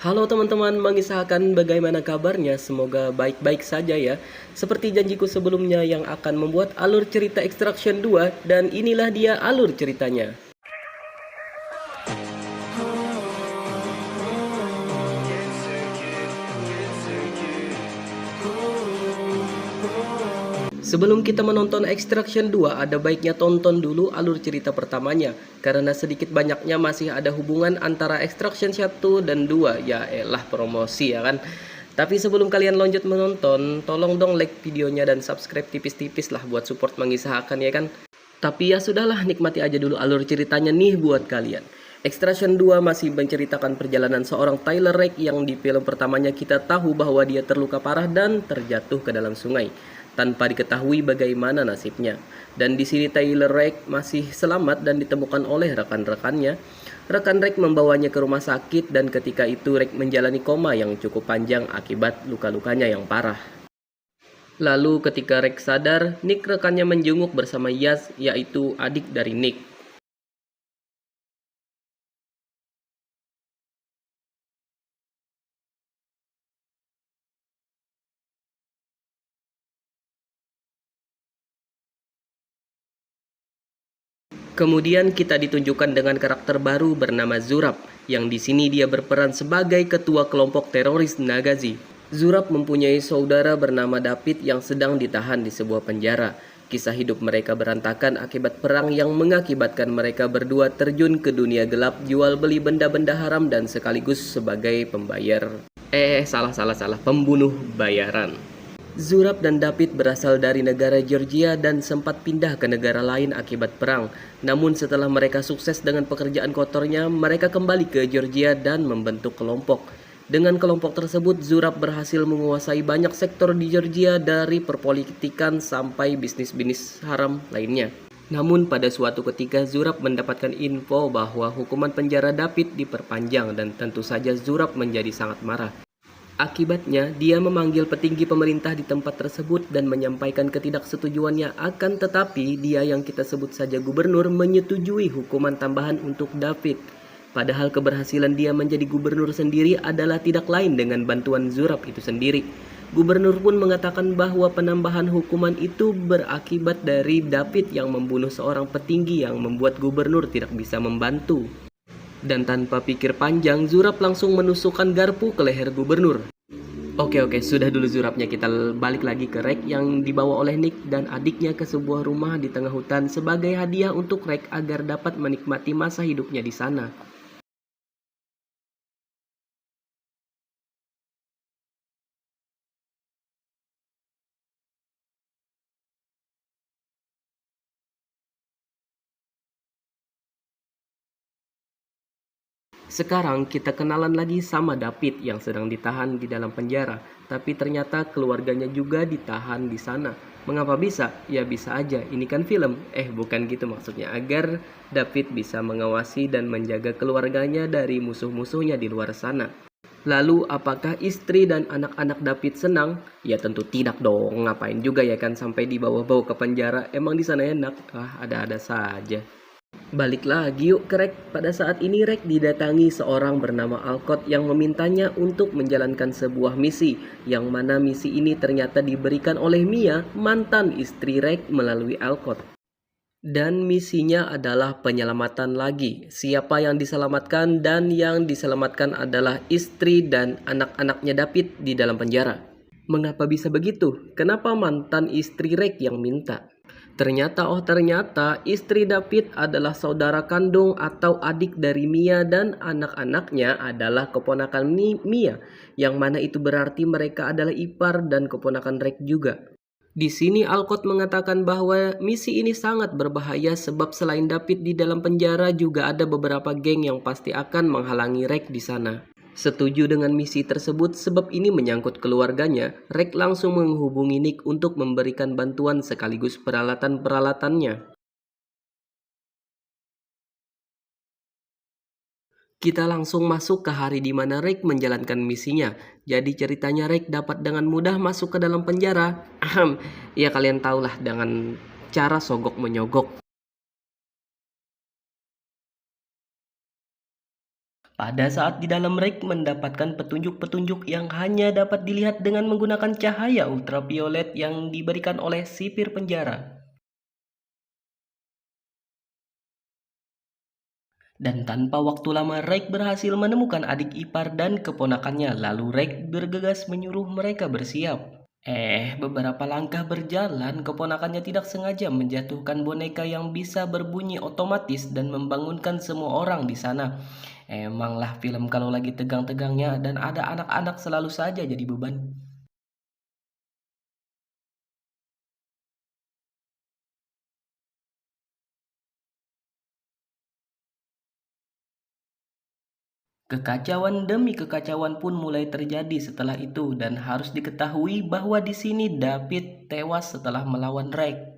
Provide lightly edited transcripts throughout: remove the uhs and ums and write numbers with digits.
Halo teman-teman, mengisahkan bagaimana kabarnya? Semoga baik-baik saja ya. Seperti janjiku sebelumnya yang akan membuat alur cerita Extraction 2 dan inilah dia alur ceritanya. Sebelum kita menonton Extraction 2, ada baiknya tonton dulu alur cerita pertamanya. Karena sedikit banyaknya masih ada hubungan antara Extraction 1 dan 2. Ya elah promosi ya kan. Tapi sebelum kalian lanjut menonton, tolong dong like videonya dan subscribe tipis-tipis lah buat support mengisahkan ya kan. Tapi ya sudahlah, nikmati aja dulu alur ceritanya nih buat kalian. Extraction 2 masih menceritakan perjalanan seorang Tyler Rake yang di film pertamanya kita tahu bahwa dia terluka parah dan terjatuh ke dalam sungai tanpa diketahui bagaimana nasibnya. Dan di sini Tyler Rake masih selamat dan ditemukan oleh rekan-rekannya. Rekan Rake membawanya ke rumah sakit dan ketika itu Rake menjalani koma yang cukup panjang akibat luka-lukanya yang parah. Lalu ketika Rake sadar, Nick rekannya menjenguk bersama Yas, yaitu adik dari Nick. Kemudian kita ditunjukkan dengan karakter baru bernama Zurab, yang di sini dia berperan sebagai ketua kelompok teroris Nagazi. Zurab mempunyai saudara bernama David yang sedang ditahan di sebuah penjara. Kisah hidup mereka berantakan akibat perang yang mengakibatkan mereka berdua terjun ke dunia gelap, jual beli benda-benda haram dan sekaligus sebagai pembayar. Salah, pembunuh bayaran. Zurab dan David berasal dari negara Georgia dan sempat pindah ke negara lain akibat perang. Namun setelah mereka sukses dengan pekerjaan kotornya, mereka kembali ke Georgia dan membentuk kelompok. Dengan kelompok tersebut, Zurab berhasil menguasai banyak sektor di Georgia dari perpolitikan sampai bisnis-bisnis haram lainnya. Namun pada suatu ketika Zurab mendapatkan info bahwa hukuman penjara David diperpanjang dan tentu saja Zurab menjadi sangat marah. Akibatnya, dia memanggil petinggi pemerintah di tempat tersebut dan menyampaikan ketidaksetujuannya, akan tetapi dia yang kita sebut saja gubernur menyetujui hukuman tambahan untuk David. Padahal keberhasilan dia menjadi gubernur sendiri adalah tidak lain dengan bantuan Zurab itu sendiri. Gubernur pun mengatakan bahwa penambahan hukuman itu berakibat dari David yang membunuh seorang petinggi yang membuat gubernur tidak bisa membantu. Dan tanpa pikir panjang, Zurab langsung menusukkan garpu ke leher gubernur. Oke, sudah dulu Zurabnya, kita balik lagi ke Rake yang dibawa oleh Nick dan adiknya ke sebuah rumah di tengah hutan sebagai hadiah untuk Rake agar dapat menikmati masa hidupnya di sana. Sekarang kita kenalan lagi sama David yang sedang ditahan di dalam penjara, tapi ternyata keluarganya juga ditahan di sana. Mengapa bisa? Ya bisa aja, ini kan film. Bukan gitu maksudnya, agar David bisa mengawasi dan menjaga keluarganya dari musuh-musuhnya di luar sana. Lalu apakah istri dan anak-anak David senang? Ya tentu tidak dong, ngapain juga ya kan sampai dibawa-bawa ke penjara, emang di sana enak? Ada-ada saja. Balik lagi yuk ke Rek. Pada saat ini Rek didatangi seorang bernama Alcott yang memintanya untuk menjalankan sebuah misi, yang mana misi ini ternyata diberikan oleh Mia, mantan istri Rek, melalui Alcott. Dan misinya adalah penyelamatan lagi. Siapa yang diselamatkan? Dan yang diselamatkan adalah istri dan anak-anaknya David di dalam penjara. Mengapa bisa begitu? Kenapa mantan istri Rek yang minta? Ternyata istri David adalah saudara kandung atau adik dari Mia dan anak-anaknya adalah keponakan Mia, yang mana itu berarti mereka adalah ipar dan keponakan Rek juga. Di sini Alcott mengatakan bahwa misi ini sangat berbahaya sebab selain David di dalam penjara juga ada beberapa geng yang pasti akan menghalangi Rek di sana. Setuju dengan misi tersebut sebab ini menyangkut keluarganya, Rek langsung menghubungi Nick untuk memberikan bantuan sekaligus peralatan-peralatannya. Kita langsung masuk ke hari di mana Rek menjalankan misinya. Jadi ceritanya Rek dapat dengan mudah masuk ke dalam penjara. Ya kalian tahulah dengan cara sogok menyogok. Pada saat di dalam Rek mendapatkan petunjuk-petunjuk yang hanya dapat dilihat dengan menggunakan cahaya ultraviolet yang diberikan oleh sipir penjara. Dan tanpa waktu lama Rek berhasil menemukan adik ipar dan keponakannya, lalu Rek bergegas menyuruh mereka bersiap. Beberapa langkah berjalan, keponakannya tidak sengaja menjatuhkan boneka yang bisa berbunyi otomatis dan membangunkan semua orang di sana. Emanglah film kalau lagi tegang-tegangnya dan ada anak-anak selalu saja jadi beban. Kekacauan demi kekacauan pun mulai terjadi setelah itu dan harus diketahui bahwa di sini David tewas setelah melawan Rex.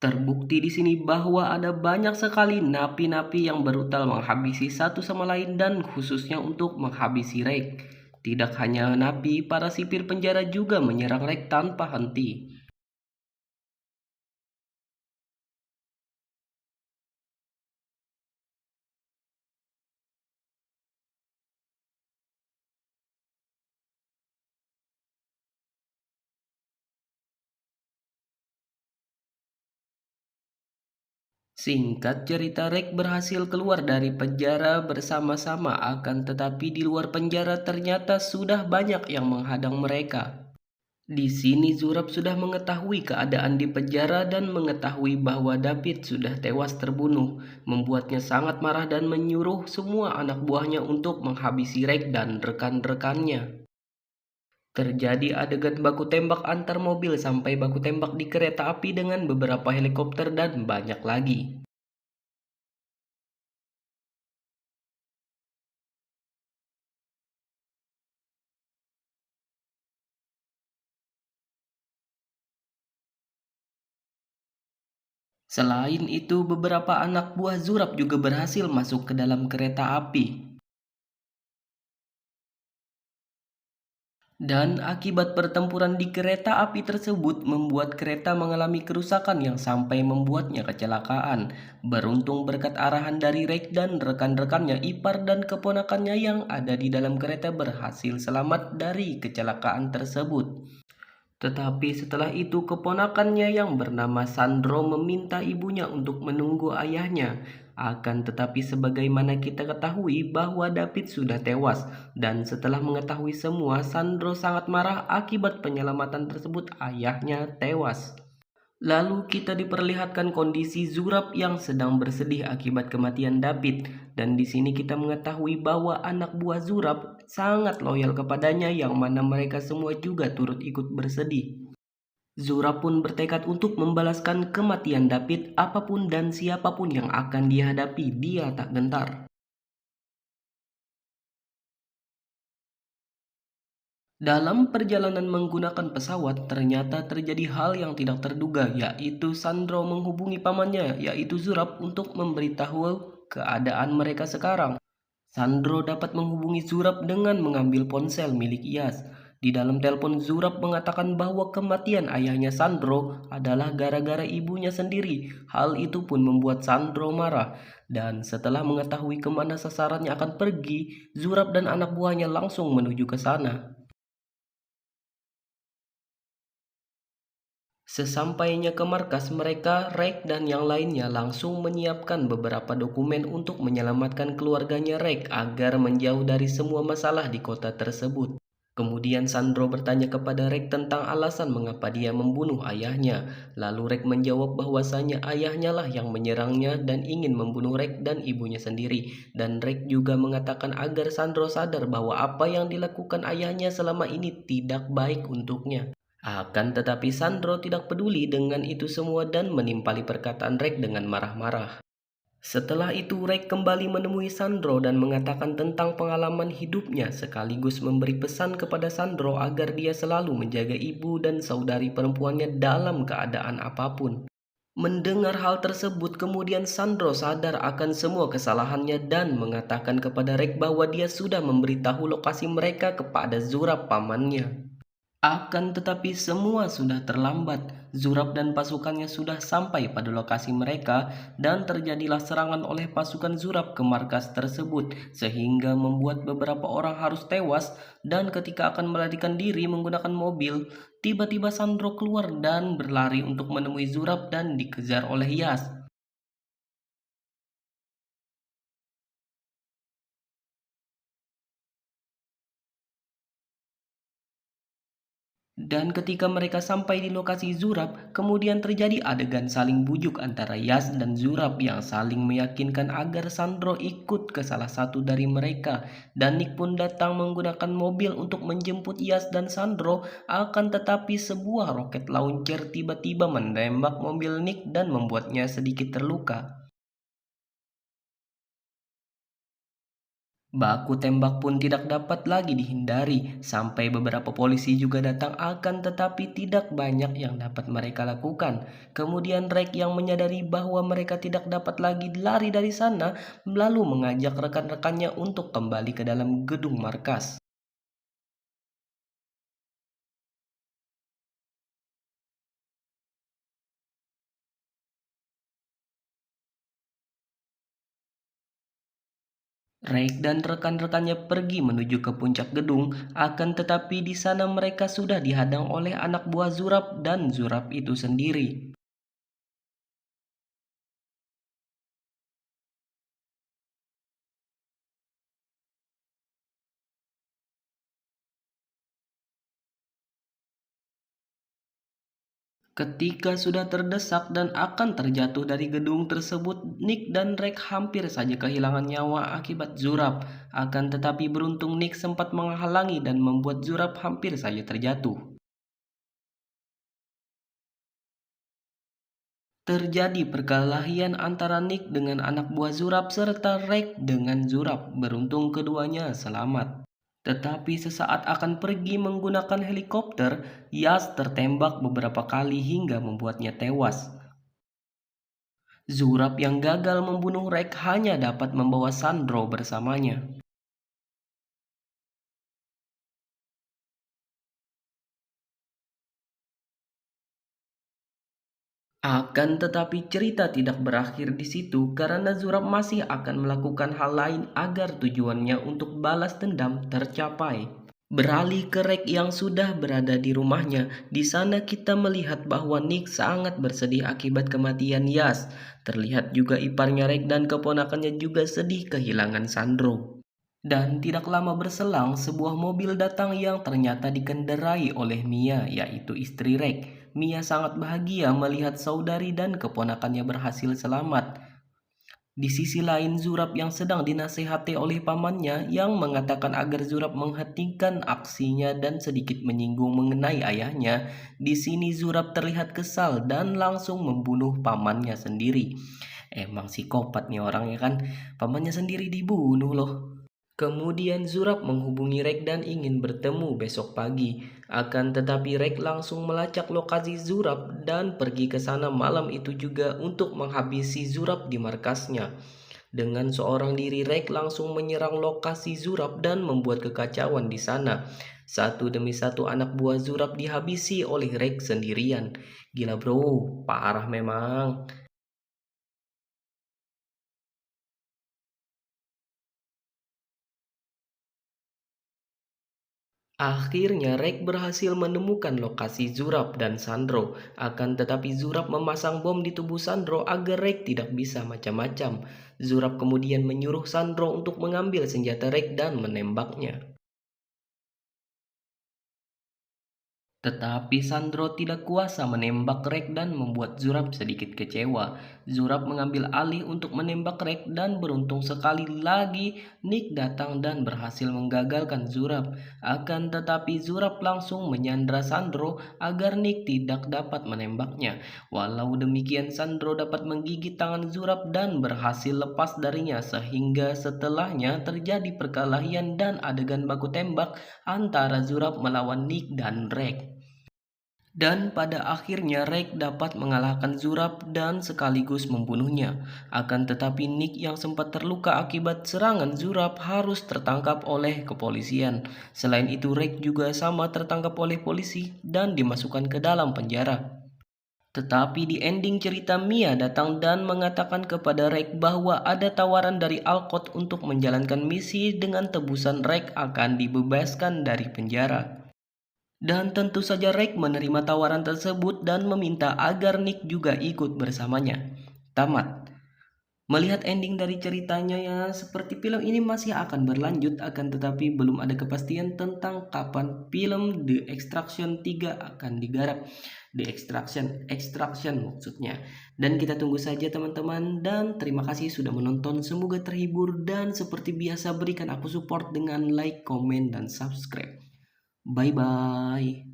Terbukti di sini bahwa ada banyak sekali napi-napi yang brutal menghabisi satu sama lain dan khususnya untuk menghabisi Rex. Tidak hanya napi, para sipir penjara juga menyerang Rex tanpa henti. Singkat cerita, Rex berhasil keluar dari penjara bersama-sama, akan tetapi di luar penjara ternyata sudah banyak yang menghadang mereka. Di sini Zurab sudah mengetahui keadaan di penjara dan mengetahui bahwa David sudah tewas terbunuh, membuatnya sangat marah dan menyuruh semua anak buahnya untuk menghabisi Rex dan rekan-rekannya. Terjadi adegan baku tembak antar mobil sampai baku tembak di kereta api dengan beberapa helikopter dan banyak lagi. Selain itu, beberapa anak buah Zurab juga berhasil masuk ke dalam kereta api. Dan akibat pertempuran di kereta api tersebut membuat kereta mengalami kerusakan yang sampai membuatnya kecelakaan. Beruntung berkat arahan dari Rex dan rekan-rekannya, ipar dan keponakannya yang ada di dalam kereta berhasil selamat dari kecelakaan tersebut. Tetapi setelah itu keponakannya yang bernama Sandro meminta ibunya untuk menunggu ayahnya. Akan tetapi sebagaimana kita ketahui bahwa David sudah tewas, dan setelah mengetahui semua, Sandro sangat marah akibat penyelamatan tersebut ayahnya tewas. Lalu kita diperlihatkan kondisi Zurab yang sedang bersedih akibat kematian David, dan di sini kita mengetahui bahwa anak buah Zurab sangat loyal kepadanya yang mana mereka semua juga turut ikut bersedih. Zurab pun bertekad untuk membalaskan kematian David apapun dan siapapun yang akan dihadapi, dia tak gentar. Dalam perjalanan menggunakan pesawat, ternyata terjadi hal yang tidak terduga, yaitu Sandro menghubungi pamannya, yaitu Zurab, untuk memberitahu keadaan mereka sekarang. Sandro dapat menghubungi Zurab dengan mengambil ponsel milik Iyas. Di dalam telepon, Zurab mengatakan bahwa kematian ayahnya Sandro adalah gara-gara ibunya sendiri. Hal itu pun membuat Sandro marah. Dan setelah mengetahui kemana sasarannya akan pergi, Zurab dan anak buahnya langsung menuju ke sana. Sesampainya ke markas mereka, Rex dan yang lainnya langsung menyiapkan beberapa dokumen untuk menyelamatkan keluarganya Rex agar menjauh dari semua masalah di kota tersebut. Kemudian Sandro bertanya kepada Rex tentang alasan mengapa dia membunuh ayahnya. Lalu Rex menjawab bahwasanya ayahnya lah yang menyerangnya dan ingin membunuh Rex dan ibunya sendiri. Dan Rex juga mengatakan agar Sandro sadar bahwa apa yang dilakukan ayahnya selama ini tidak baik untuknya. Akan tetapi Sandro tidak peduli dengan itu semua dan menimpali perkataan Rex dengan marah-marah. Setelah itu, Rek kembali menemui Sandro dan mengatakan tentang pengalaman hidupnya sekaligus memberi pesan kepada Sandro agar dia selalu menjaga ibu dan saudari perempuannya dalam keadaan apapun. Mendengar hal tersebut, kemudian Sandro sadar akan semua kesalahannya dan mengatakan kepada Rek bahwa dia sudah memberitahu lokasi mereka kepada Zurab pamannya. Akan tetapi semua sudah terlambat. Zurab dan pasukannya sudah sampai pada lokasi mereka dan terjadilah serangan oleh pasukan Zurab ke markas tersebut sehingga membuat beberapa orang harus tewas, dan ketika akan melarikan diri menggunakan mobil, tiba-tiba Sandro keluar dan berlari untuk menemui Zurab dan dikejar oleh Yas. Dan ketika mereka sampai di lokasi Zurab, kemudian terjadi adegan saling bujuk antara Yas dan Zurab yang saling meyakinkan agar Sandro ikut ke salah satu dari mereka. Dan Nick pun datang menggunakan mobil untuk menjemput Yas dan Sandro, akan tetapi sebuah roket launcher tiba-tiba menembak mobil Nick dan membuatnya sedikit terluka. Baku tembak pun tidak dapat lagi dihindari, sampai beberapa polisi juga datang, akan tetapi tidak banyak yang dapat mereka lakukan. Kemudian Rek yang menyadari bahwa mereka tidak dapat lagi lari dari sana, lalu mengajak rekan-rekannya untuk kembali ke dalam gedung markas. Reik dan rekan-rekannya pergi menuju ke puncak gedung, akan tetapi di sana mereka sudah dihadang oleh anak buah Zurab dan Zurab itu sendiri. Ketika sudah terdesak dan akan terjatuh dari gedung tersebut, Nick dan Rex hampir saja kehilangan nyawa akibat Zurab. Akan tetapi beruntung Nick sempat menghalangi dan membuat Zurab hampir saja terjatuh. Terjadi perkelahian antara Nick dengan anak buah Zurab serta Rex dengan Zurab. Beruntung keduanya selamat. Tetapi sesaat akan pergi menggunakan helikopter, Yas tertembak beberapa kali hingga membuatnya tewas. Zurab yang gagal membunuh Rek hanya dapat membawa Sandro bersamanya. Akan tetapi cerita tidak berakhir di situ karena Zurab masih akan melakukan hal lain agar tujuannya untuk balas dendam tercapai. Beralih ke Rek yang sudah berada di rumahnya, di sana kita melihat bahwa Nick sangat bersedih akibat kematian Yas. Terlihat juga iparnya Rek dan keponakannya juga sedih kehilangan Sandro. Dan tidak lama berselang, sebuah mobil datang yang ternyata dikendarai oleh Mia, yaitu istri Rek. Mia sangat bahagia melihat saudari dan keponakannya berhasil selamat. Di sisi lain, Zurab yang sedang dinasehati oleh pamannya yang mengatakan agar Zurab menghentikan aksinya dan sedikit menyinggung mengenai ayahnya. Di sini Zurab terlihat kesal dan langsung membunuh pamannya sendiri. Emang psikopat nih orangnya kan, pamannya sendiri dibunuh loh. Kemudian Zurab menghubungi Rek dan ingin bertemu besok pagi. Akan tetapi Rek langsung melacak lokasi Zurab dan pergi ke sana malam itu juga untuk menghabisi Zurab di markasnya. Dengan seorang diri Rek langsung menyerang lokasi Zurab dan membuat kekacauan di sana. Satu demi satu anak buah Zurab dihabisi oleh Rek sendirian. Gila bro, parah memang. Akhirnya Rek berhasil menemukan lokasi Zurab dan Sandro. Akan tetapi Zurab memasang bom di tubuh Sandro agar Rek tidak bisa macam-macam. Zurab kemudian menyuruh Sandro untuk mengambil senjata Rek dan menembaknya. Tetapi Sandro tidak kuasa menembak Rek dan membuat Zurab sedikit kecewa. Zurab mengambil alih untuk menembak Rek dan beruntung sekali lagi Nick datang dan berhasil menggagalkan Zurab. Akan tetapi Zurab langsung menyandra Sandro agar Nick tidak dapat menembaknya. Walau demikian Sandro dapat menggigit tangan Zurab dan berhasil lepas darinya sehingga setelahnya terjadi perkelahian dan adegan baku tembak antara Zurab melawan Nick dan Rek. Dan pada akhirnya Rek dapat mengalahkan Zurab dan sekaligus membunuhnya. Akan tetapi Nick yang sempat terluka akibat serangan Zurab harus tertangkap oleh kepolisian. Selain itu Rek juga sama tertangkap oleh polisi dan dimasukkan ke dalam penjara. Tetapi di ending cerita Mia datang dan mengatakan kepada Rek bahwa ada tawaran dari Alcott untuk menjalankan misi dengan tebusan Rek akan dibebaskan dari penjara. Dan tentu saja Rek menerima tawaran tersebut dan meminta agar Nick juga ikut bersamanya. Tamat. Melihat ending dari ceritanya ya seperti film ini masih akan berlanjut, akan tetapi belum ada kepastian tentang kapan film The Extraction 3 akan digarap. The Extraction maksudnya. Dan kita tunggu saja teman-teman, dan terima kasih sudah menonton. Semoga terhibur dan seperti biasa berikan aku support dengan like, komen, dan subscribe. Bye bye.